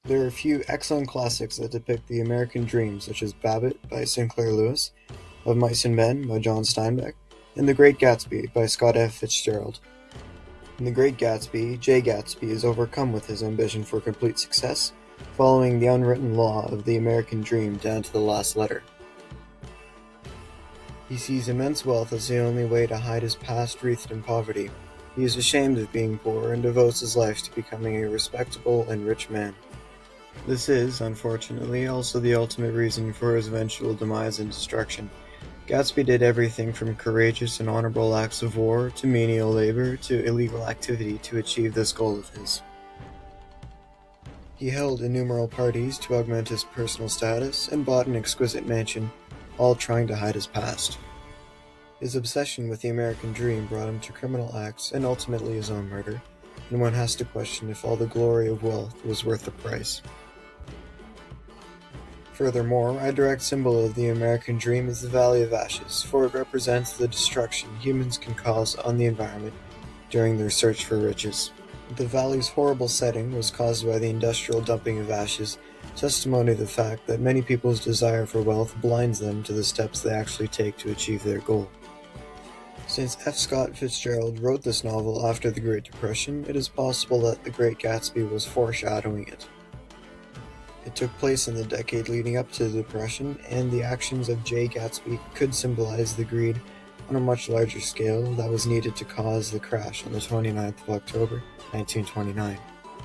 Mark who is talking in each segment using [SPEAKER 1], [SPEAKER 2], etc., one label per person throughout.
[SPEAKER 1] There are a few excellent classics that depict the American dream, such as Babbitt by Sinclair Lewis, Of Mice and Men by John Steinbeck, and The Great Gatsby by Scott F. Fitzgerald. In The Great Gatsby, Jay Gatsby is overcome with his ambition for complete success, following the unwritten law of the American dream down to the last letter. He sees immense wealth as the only way to hide his past wreathed in poverty. He is ashamed of being poor and devotes his life to becoming a respectable and rich man. This is, unfortunately, also the ultimate reason for his eventual demise and destruction. Gatsby did everything from courageous and honorable acts of war to menial labor to illegal activity to achieve this goal of his. He held innumerable parties to augment his personal status and bought an exquisite mansion, all trying to hide his past. His obsession with the American dream brought him to criminal acts and ultimately his own murder, and one has to question if all the glory of wealth was worth the price. Furthermore, a direct symbol of the American dream is the Valley of Ashes, for it represents the destruction humans can cause on the environment during their search for riches. The valley's horrible setting was caused by the industrial dumping of ashes, testimony to the fact that many people's desire for wealth blinds them to the steps they actually take to achieve their goal. Since F. Scott Fitzgerald wrote this novel after the Great Depression, it is possible that The Great Gatsby was foreshadowing it. It took place in the decade leading up to the Depression, and the actions of Jay Gatsby could symbolize the greed on a much larger scale that was needed to cause the crash on the 29th of October, 1929.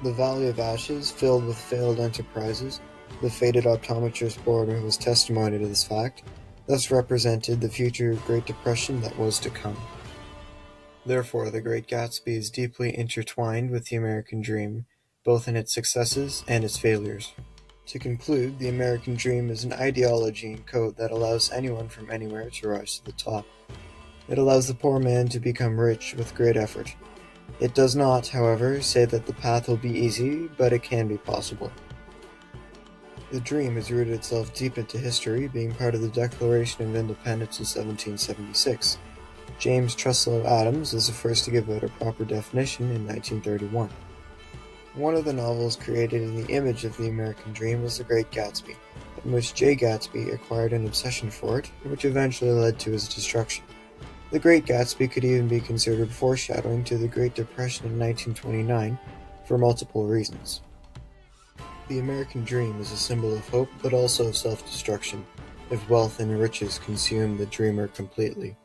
[SPEAKER 1] The Valley of Ashes, filled with failed enterprises, the faded optometrist board was testimony to this fact, thus represented the future Great Depression that was to come. Therefore, The Great Gatsby is deeply intertwined with the American dream, both in its successes and its failures. To conclude, the American dream is an ideology and code that allows anyone from anywhere to rise to the top. It allows the poor man to become rich with great effort. It does not, however, say that the path will be easy, but it can be possible. The dream has rooted itself deep into history, being part of the Declaration of Independence of 1776. James Truslow Adams was the first to give it a proper definition in 1931. One of the novels created in the image of the American dream was The Great Gatsby, in which Jay Gatsby acquired an obsession for it, which eventually led to his destruction. The Great Gatsby could even be considered foreshadowing to the Great Depression in 1929 for multiple reasons. The American dream is a symbol of hope, but also of self-destruction, if wealth and riches consume the dreamer completely.